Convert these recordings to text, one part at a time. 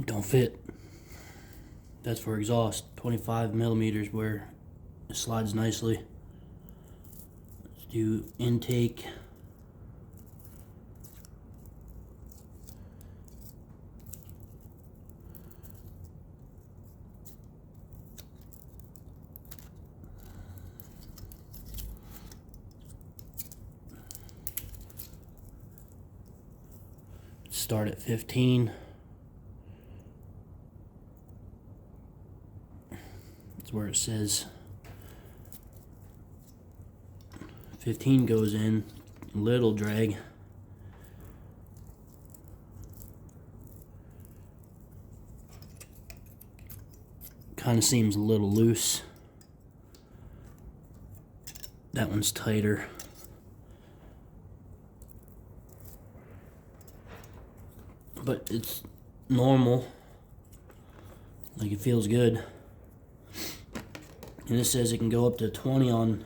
it don't fit. That's for exhaust. 25 millimeters where it slides nicely. Let's do intake. Start at 15. That's where it says 15 goes in, little drag. Kind of seems a little loose. That one's tighter. But it's normal. Like, it feels good. And it says it can go up to 20 on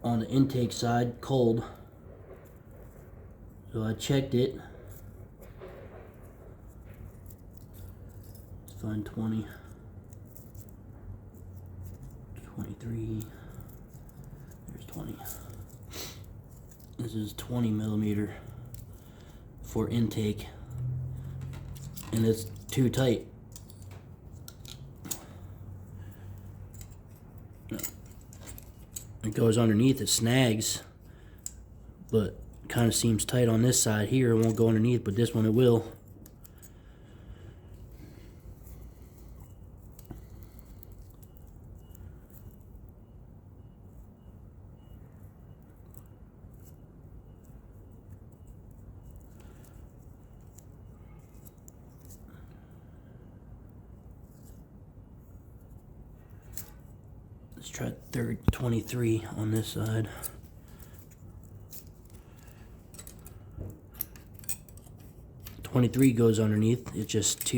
the intake side, cold. So I checked it. Let's find 20. 23. There's 20. This is 20 millimeter for intake, and it's too tight. It goes underneath, it snags, but kind of seems tight on this side here. It won't go underneath, but this one it will. Let's try 23 on this side. .23 goes underneath. It's just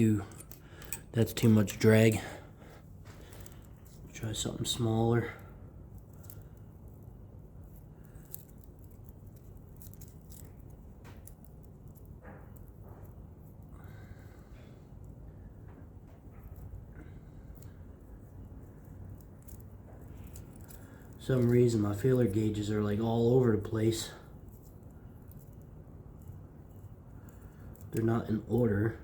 that's too much drag. Try something smaller. For some reason my feeler gauges are like all over the place. They're not in order.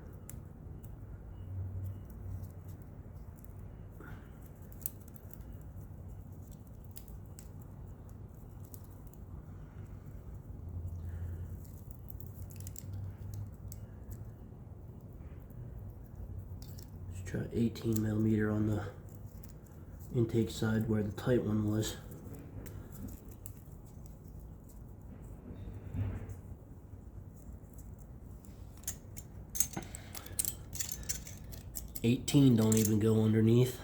Let's try 18 millimeter on the intake side where the tight one was. .18 don't even go underneath.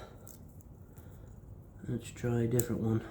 Let's try a different one.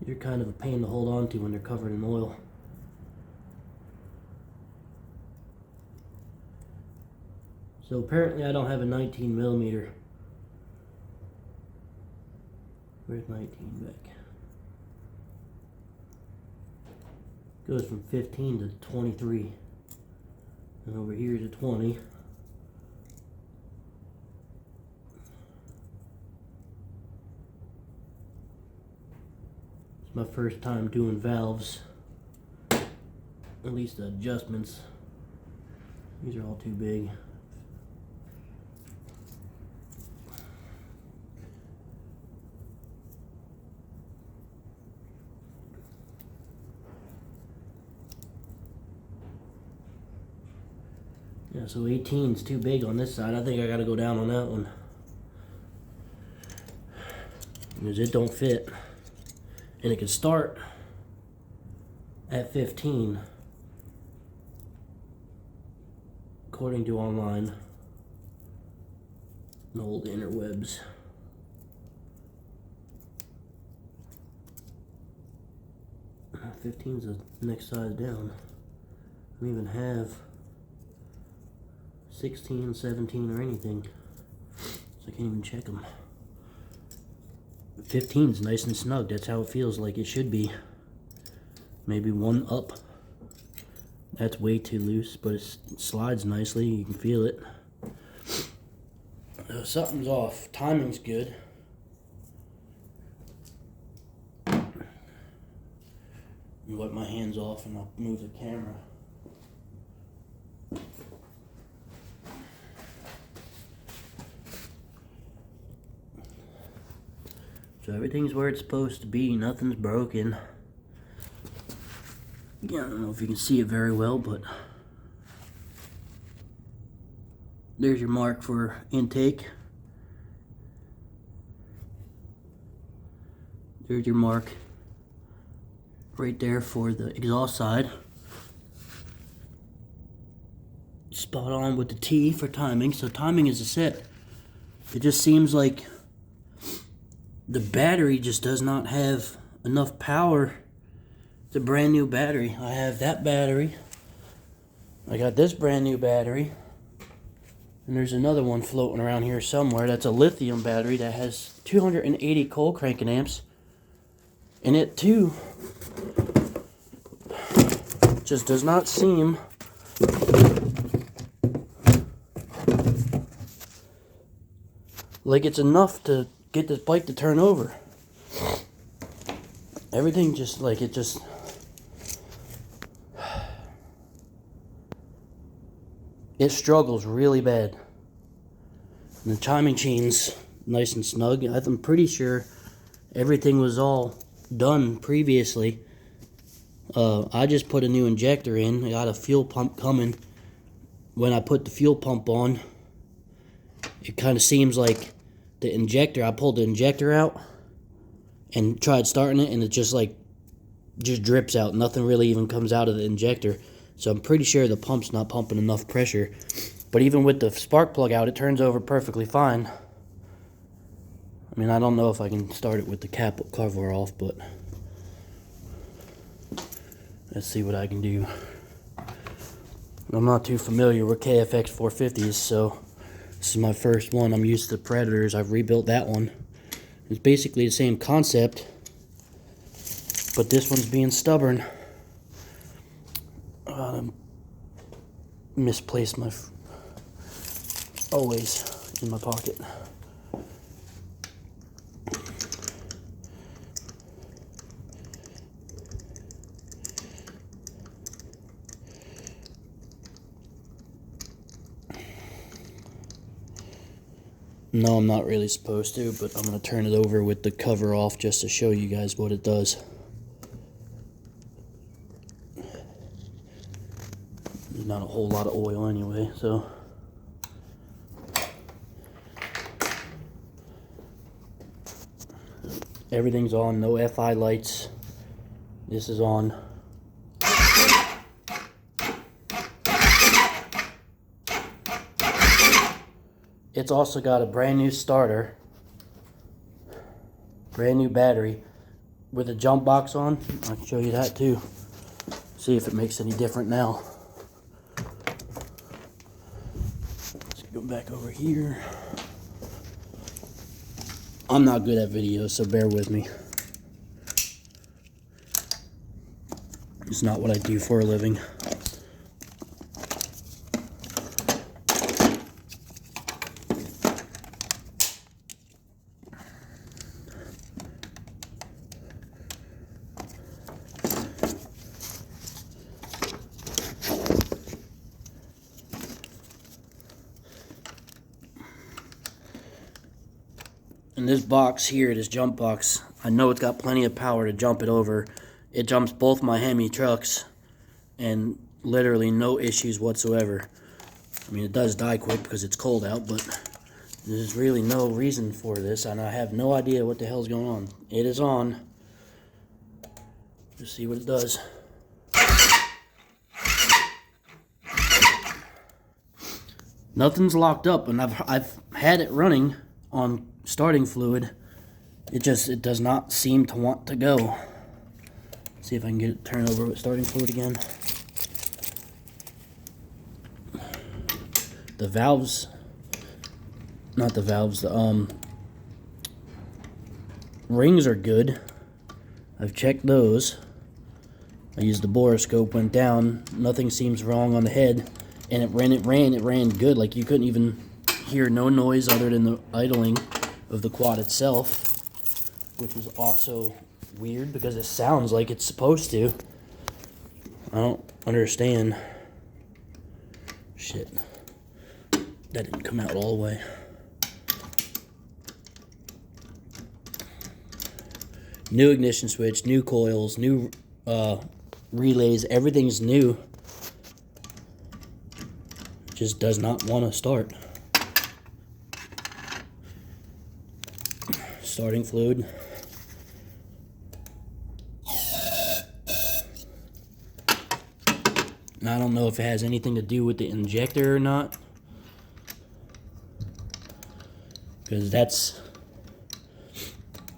You're kind of a pain to hold on to when they're covered in oil. So apparently I don't have a 19 millimeter. Where's 19 back? Goes from 15 to 23. And over here to 20. My first time doing valves, at least the adjustments. These are all too big. Yeah, so 18 is too big on this side. I think I gotta go down on that one, because it don't fit. And it can start at 15, according to online. old interwebs. Uh, 15's the next size down. I don't even have 16, 17 or anything, so I can't even check them. 15's nice and snug. That's how it feels like it should be. Maybe one up. That's way too loose, but it slides nicely. You can feel it. Something's off. Timing's good. Wipe my hands off and I'll move the camera. So everything's where it's supposed to be. Nothing's broken. Yeah, I don't know if you can see it very well, but there's your mark for intake. There's your mark right there for the exhaust side. Spot on with the T for timing. So timing is a set. It just seems like the battery just does not have enough power. It's a brand new battery. I have that battery. I got this brand new battery. And there's another one floating around here somewhere. That's a lithium battery that has 280 cold cranking amps. And it too just does not seem like it's enough to get this bike to turn over. Everything just like it just it struggles really bad. And the timing chain's nice and snug. I'm pretty sure everything was all done previously. I just put a new injector in. I got a fuel pump coming. When I put the fuel pump on, it kind of seems like the injector, I pulled the injector out and tried starting it, and it just drips out. Nothing really even comes out of the injector. So I'm pretty sure the pump's not pumping enough pressure. But even with the spark plug out, it turns over perfectly fine. I mean, I don't know if I can start it with the cap cover off, but let's see what I can do. I'm not too familiar with kfx450s, so this is my first one. I'm used to Predators. I've rebuilt that one. It's basically the same concept, but this one's being stubborn. Misplaced my always in my pocket. No, I'm not really supposed to, but I'm going to turn it over with the cover off just to show you guys what it does. There's not a whole lot of oil anyway, so. Everything's on, no FI lights. This is on. It's also got a brand new starter, brand new battery with a jump box on. I can show you that too. See if it makes any different now. Let's go back over here. I'm not good at videos, so bear with me. It's not what I do for a living. And this box here, this jump box, I know it's got plenty of power to jump it over. It jumps both my Hemi trucks and literally no issues whatsoever. I mean, it does die quick because it's cold out, but there's really no reason for this, and I have no idea what the hell's going on. It is on. Just see what it does. Nothing's locked up, and I've had it running on starting fluid. It does not seem to want to go. See if I can get it turned over with starting fluid again. The valves, not the valves, the rings are good. I've checked those. I used the borescope, went down, nothing seems wrong on the head, and it ran good. Like, you couldn't even hear no noise other than the idling of the quad itself, which is also weird because it sounds like it's supposed to. I don't understand. Shit. That didn't come out all the way. New ignition switch, new coils, new relays, everything's new. Just does not want to start. Starting fluid. And I don't know if it has anything to do with the injector or not, because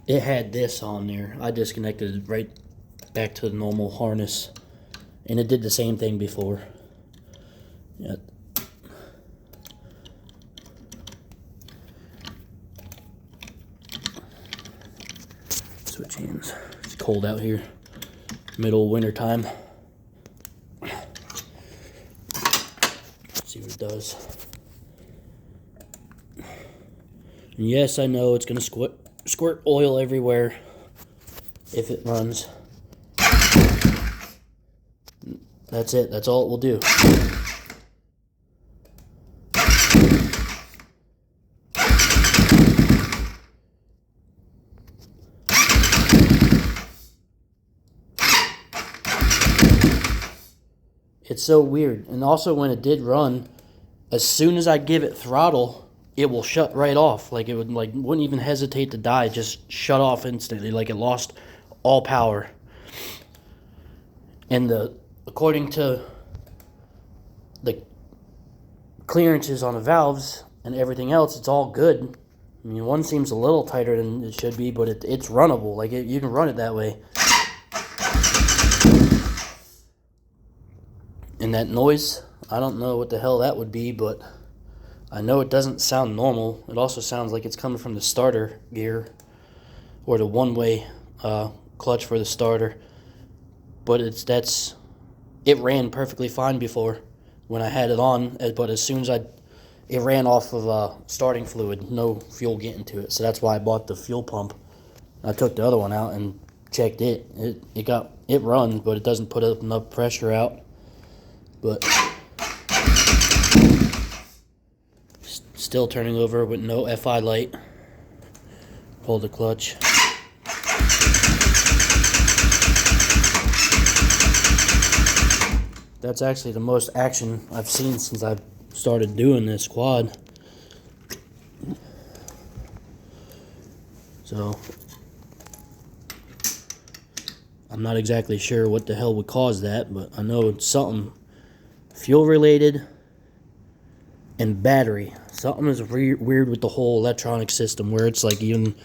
it had this on there. I disconnected it right back to the normal harness, and it did the same thing before. Yeah. Switch hands. It's cold out here, middle of winter time. See what it does. And yes, I know it's gonna squirt oil everywhere if it runs. That's it. That's all it will do. It's so weird. And also, when it did run, as soon as I give it throttle, it will shut right off. Like, it wouldn't even hesitate to die, just shut off instantly, like it lost all power. And according to the clearances on the valves and everything else, it's all good. I mean, one seems a little tighter than it should be, but it's runnable. Like, you can run it that way. And that noise, I don't know what the hell that would be, but I know it doesn't sound normal. It also sounds like it's coming from the starter gear, or the one-way clutch for the starter. But it ran perfectly fine before when I had it on, but as soon as it ran off of starting fluid, no fuel getting to it. So that's why I bought the fuel pump. I took the other one out and checked it. It runs, but it doesn't put enough pressure out. But still turning over with no FI light. Hold the clutch. That's actually the most action I've seen since I've started doing this quad. So I'm not exactly sure what the hell would cause that, but I know it's something fuel related and battery. Something is weird with the whole electronic system, where it's like even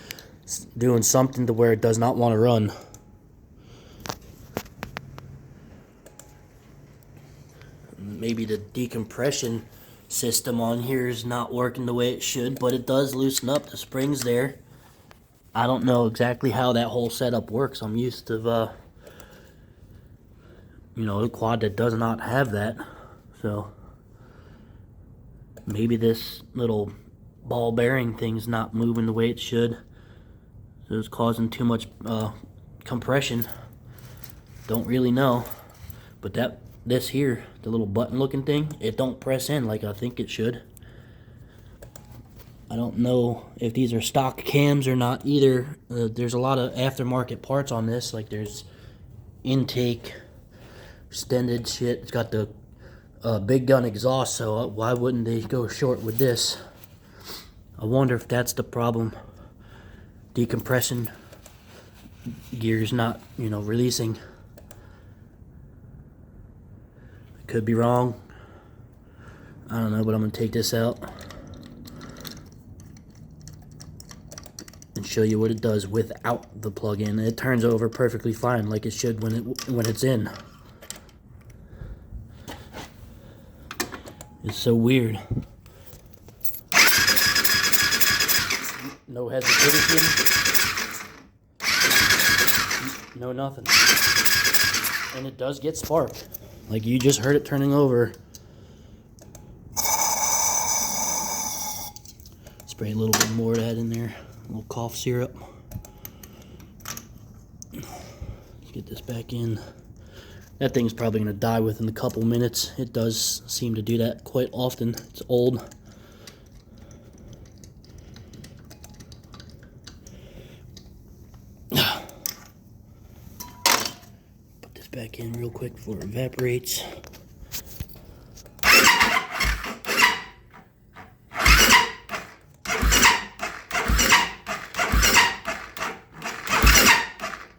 doing something to where it does not want to run. Maybe the decompression system on here is not working the way it should, but it does loosen up. The springs there. I don't know exactly how that whole setup works. I'm used to a quad that does not have that. So maybe this little ball bearing thing's not moving the way it should, so it's causing too much compression. Don't really know. But this here, the little button looking thing, it don't press in like I think it should. I don't know if these are stock cams or not either. There's a lot of aftermarket parts on this, like there's intake, extended shit. It's got the big gun exhaust, so why wouldn't they go short with this? I wonder if that's the problem. Decompression gear's not, releasing. Could be wrong. I don't know, but I'm gonna take this out and show you what it does without the plug-in. It turns over perfectly fine, like it should when it's in. It's so weird. No hesitation. No nothing. And it does get spark. Like you just heard it turning over. Spray a little bit more of that in there. A little cough syrup. Let's get this back in. That thing's probably going to die within a couple minutes. It does seem to do that quite often. It's old. Put this back in real quick before it evaporates.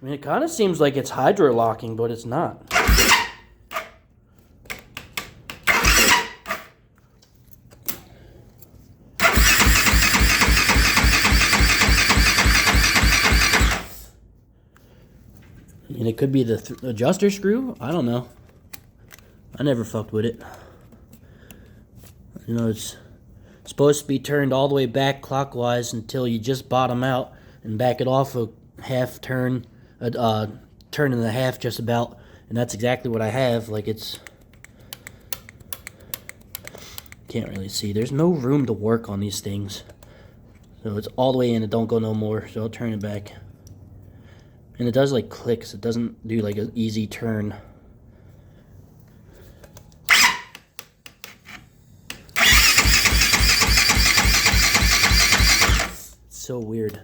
I mean, it kind of seems like it's hydro-locking, but it's not. I mean, it could be the adjuster screw. I don't know. I never fucked with it. You know, it's supposed to be turned all the way back clockwise until you just bottom out and back it off a half turn. Turn and a half just about, and that's exactly what I have. Like, it's, can't really see, there's no room to work on these things, so it's all the way in. It don't go no more, so I'll turn it back, and it does like clicks. It doesn't do like an easy turn. It's so weird.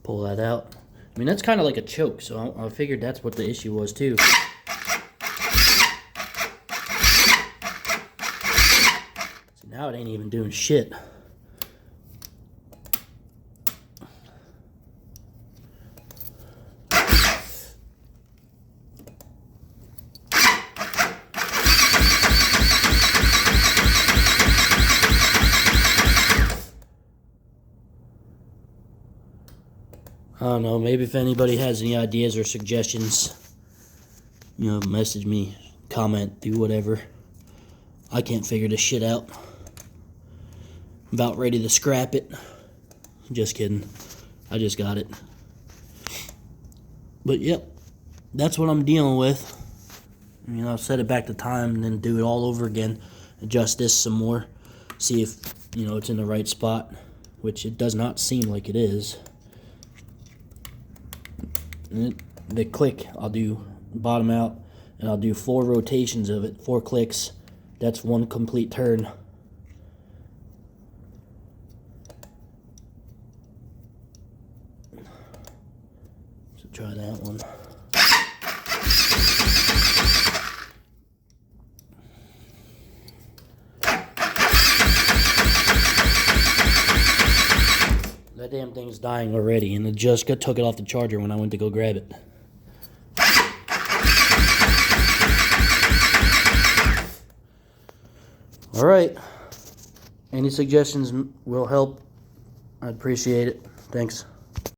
Pull that out. I mean, that's kind of like a choke, so I figured that's what the issue was, too. So now it ain't even doing shit. I don't know, maybe if anybody has any ideas or suggestions, you know, message me, comment, do whatever. I can't figure this shit out. I'm about ready to scrap it. Just kidding. I just got it. But yep, that's what I'm dealing with. You know, I'll set it back to time and then do it all over again. Adjust this some more. See if, you know, it's in the right spot, which it does not seem like it is. The click, I'll do bottom out, and I'll do 4 rotations of it, 4 clicks. That's 1 complete turn. So try that one. That damn thing's dying already, and it just took it off the charger when I went to go grab it. Alright. Any suggestions will help. I'd appreciate it. Thanks.